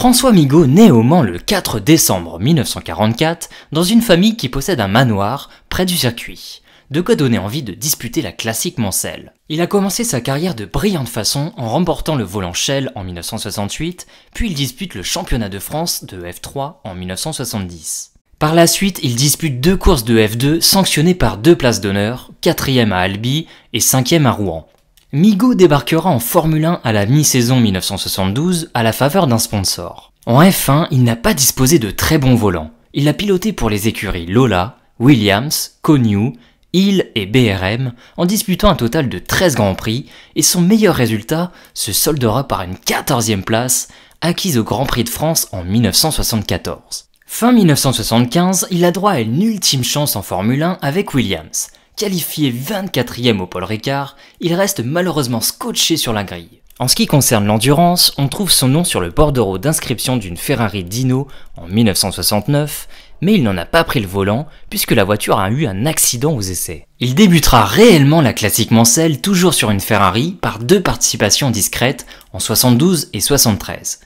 François Migaud naît au Mans le 4 décembre 1944 dans une famille qui possède un manoir près du circuit. De quoi donner envie de disputer la classique Mancel. Il a commencé sa carrière de brillante façon en remportant le volant Shell en 1968, puis il dispute le championnat de France de F3 en 1970. Par la suite, il dispute 2 courses de F2 sanctionnées par 2 places d'honneur, 4e à Albi et 5e à Rouen. Migaud débarquera en Formule 1 à la mi-saison 1972 à la faveur d'un sponsor. En F1, il n'a pas disposé de très bons volants. Il a piloté pour les écuries Lola, Williams, Connew, Hill et BRM en disputant un total de 13 grands prix et son meilleur résultat se soldera par une 14e place acquise au Grand Prix de France en 1974. Fin 1975, il a droit à une ultime chance en Formule 1 avec Williams. Qualifié 24e au Paul Ricard, il reste malheureusement scotché sur la grille. En ce qui concerne l'endurance, on trouve son nom sur le bordereau d'inscription d'une Ferrari Dino en 1969, mais il n'en a pas pris le volant puisque la voiture a eu un accident aux essais. Il débutera réellement la classique Mancel toujours sur une Ferrari par 2 participations discrètes en 72 et 73.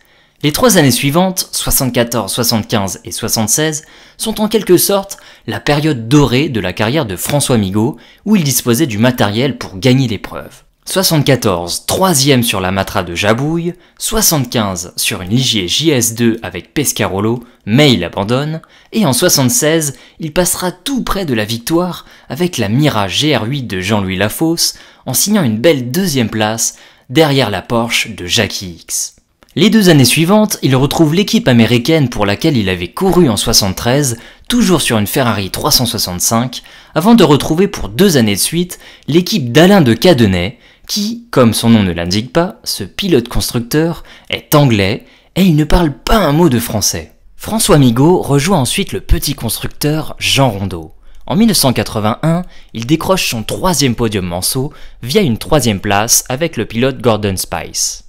Les 3 années suivantes, 74, 75 et 76, sont en quelque sorte la période dorée de la carrière de François Migaud, où il disposait du matériel pour gagner l'épreuve. 74, 3e sur la Matra de Jabouille, 75 sur une Ligier JS2 avec Pescarolo, mais il abandonne, et en 76, il passera tout près de la victoire avec la Mira GR8 de Jean-Louis Lafosse, en signant une belle 2e place derrière la Porsche de Jackie X. Les 2 années suivantes, il retrouve l'équipe américaine pour laquelle il avait couru en 73, toujours sur une Ferrari 365, avant de retrouver pour 2 années de suite l'équipe d'Alain de Cadenet, qui, comme son nom ne l'indique pas, ce pilote-constructeur est anglais et il ne parle pas un mot de français. François Migaud rejoint ensuite le petit constructeur Jean Rondeau. En 1981, il décroche son 3e podium Manceau via une 3e place avec le pilote Gordon Spice.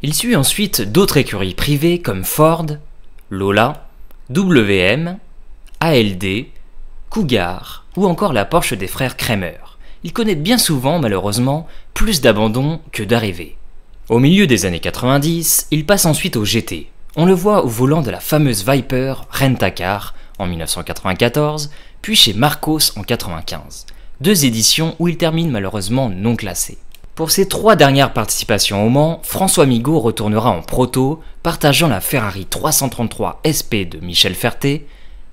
Il suit ensuite d'autres écuries privées comme Ford, Lola, WM, ALD, Cougar ou encore la Porsche des frères Kremer. Il connaît bien souvent, malheureusement, plus d'abandons que d'arrivées. Au milieu des années 90, il passe ensuite au GT. On le voit au volant de la fameuse Viper Rent-A-Car en 1994, puis chez Marcos en 1995. 2 éditions où il termine malheureusement non classé. Pour ses 3 dernières participations au Mans, François Migaud retournera en proto, partageant la Ferrari 333 SP de Michel Ferté,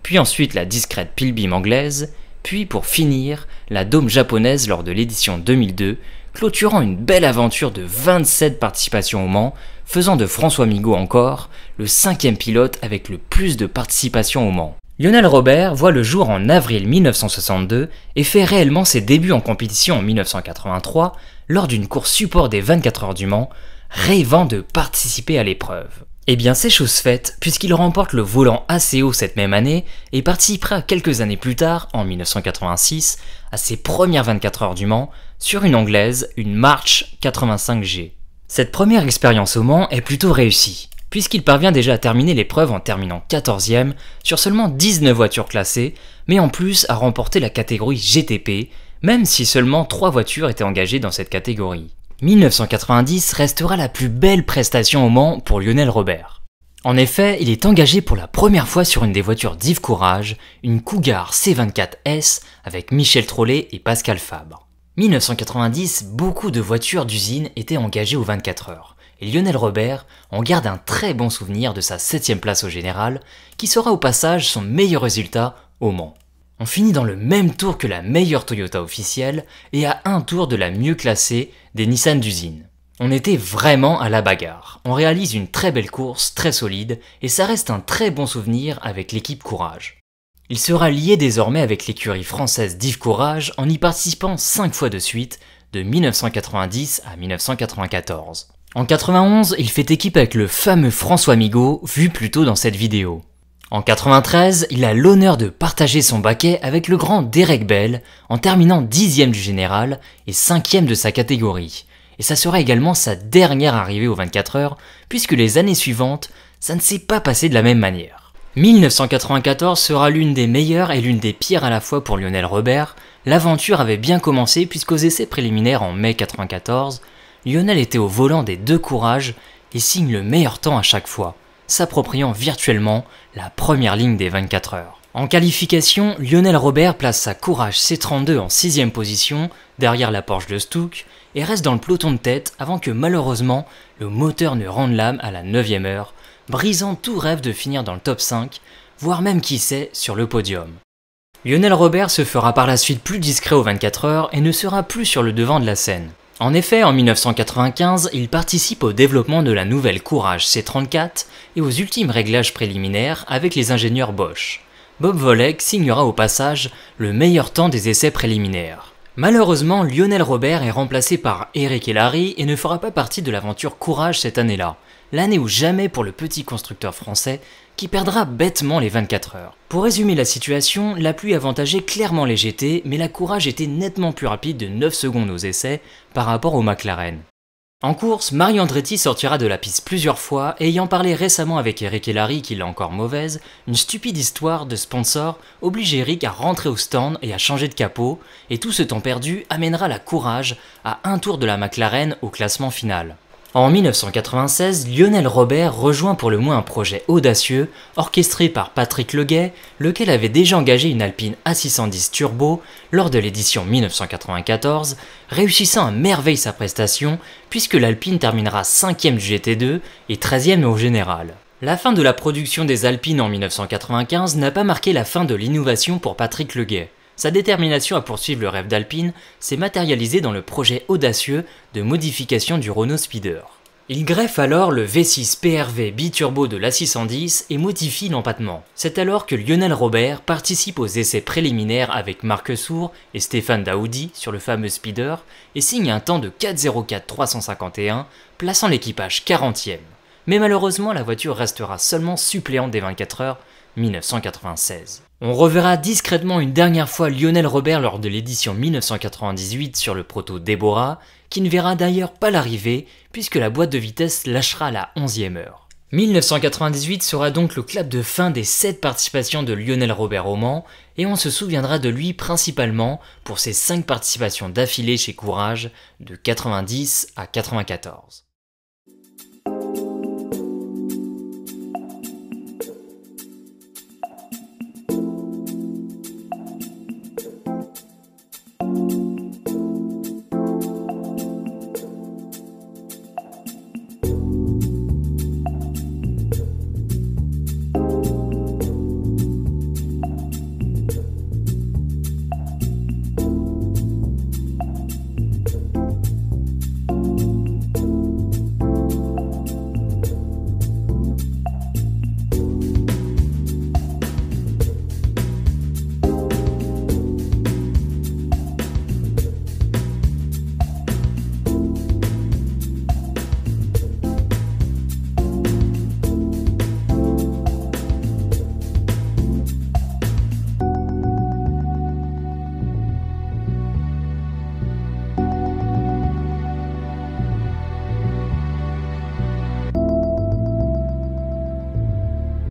puis ensuite la discrète Pilbeam anglaise, puis pour finir, la Dôme japonaise lors de l'édition 2002, clôturant une belle aventure de 27 participations au Mans, faisant de François Migaud encore le 5e pilote avec le plus de participations au Mans. Lionel Robert voit le jour en avril 1962 et fait réellement ses débuts en compétition en 1983 lors d'une course support des 24 heures du Mans, rêvant de participer à l'épreuve. Eh bien c'est chose faite puisqu'il remporte le volant assez haut cette même année et participera quelques années plus tard, en 1986, à ses premières 24 heures du Mans sur une anglaise, une March 85G. Cette première expérience au Mans est plutôt réussie, puisqu'il parvient déjà à terminer l'épreuve en terminant 14e sur seulement 19 voitures classées, mais en plus à remporter la catégorie GTP, même si seulement 3 voitures étaient engagées dans cette catégorie. 1990 restera la plus belle prestation au Mans pour Lionel Robert. En effet, il est engagé pour la première fois sur une des voitures d'Yves Courage, une Cougar C24S avec Michel Trollet et Pascal Fabre. 1990, beaucoup de voitures d'usine étaient engagées aux 24 heures. Et Lionel Robert en garde un très bon souvenir de sa 7e place au général, qui sera au passage son meilleur résultat au Mans. On finit dans le même tour que la meilleure Toyota officielle et à un tour de la mieux classée des Nissan d'usine. On était vraiment à la bagarre. On réalise une très belle course, très solide, et ça reste un très bon souvenir avec l'équipe Courage. Il sera lié désormais avec l'écurie française d'Yves Courage en y participant 5 fois de suite, de 1990 à 1994. En 91, il fait équipe avec le fameux François Migaud, vu plus tôt dans cette vidéo. En 93, il a l'honneur de partager son baquet avec le grand Derek Bell, en terminant 10e du général et 5e de sa catégorie. Et ça sera également sa dernière arrivée aux 24 heures, puisque les années suivantes, ça ne s'est pas passé de la même manière. 1994 sera l'une des meilleures et l'une des pires à la fois pour Lionel Robert. L'aventure avait bien commencé puisqu'aux essais préliminaires en mai 1994, Lionel était au volant des 2 Courages et signe le meilleur temps à chaque fois, s'appropriant virtuellement la première ligne des 24 heures. En qualification, Lionel Robert place sa Courage C32 en 6ème position, derrière la Porsche de Stock, et reste dans le peloton de tête avant que malheureusement, le moteur ne rende l'âme à la 9ème heure, brisant tout rêve de finir dans le top 5, voire même qui sait, sur le podium. Lionel Robert se fera par la suite plus discret aux 24 heures et ne sera plus sur le devant de la scène. En effet, en 1995, il participe au développement de la nouvelle Courage C34 et aux ultimes réglages préliminaires avec les ingénieurs Bosch. Bob Wollek signera au passage le meilleur temps des essais préliminaires. Malheureusement, Lionel Robert est remplacé par Eric Hellary et ne fera pas partie de l'aventure Courage cette année-là, l'année ou jamais pour le petit constructeur français qui perdra bêtement les 24 heures. Pour résumer la situation, la pluie avantageait clairement les GT, mais la Courage était nettement plus rapide de 9 secondes aux essais par rapport au McLaren. En course, Mario Andretti sortira de la piste plusieurs fois et ayant parlé récemment avec Eric Hellary qu'il a encore mauvaise, une stupide histoire de sponsor oblige Eric à rentrer au stand et à changer de capot, et tout ce temps perdu amènera la Courage à un tour de la McLaren au classement final. En 1996, Lionel Robert rejoint pour le moins un projet audacieux, orchestré par Patrick Leguay, lequel avait déjà engagé une Alpine A610 Turbo lors de l'édition 1994, réussissant à merveille sa prestation puisque l'Alpine terminera 5ème du GT2 et 13ème au général. La fin de la production des Alpines en 1995 n'a pas marqué la fin de l'innovation pour Patrick Leguay. Sa détermination à poursuivre le rêve d'Alpine s'est matérialisée dans le projet audacieux de modification du Renault Speeder. Il greffe alors le V6 PRV biturbo de l'A610 et modifie l'empattement. C'est alors que Lionel Robert participe aux essais préliminaires avec Marc Sour et Stéphane Daoudi sur le fameux Speeder et signe un temps de 4:04.351, plaçant l'équipage 40e. Mais malheureusement, la voiture restera seulement suppléante des 24 heures 1996. On reverra discrètement une dernière fois Lionel Robert lors de l'édition 1998 sur le proto Deborah, qui ne verra d'ailleurs pas l'arrivée puisque la boîte de vitesse lâchera à la 11e heure. 1998 sera donc le clap de fin des 7 participations de Lionel Robert au Mans, et on se souviendra de lui principalement pour ses 5 participations d'affilée chez Courage de 90 à 94.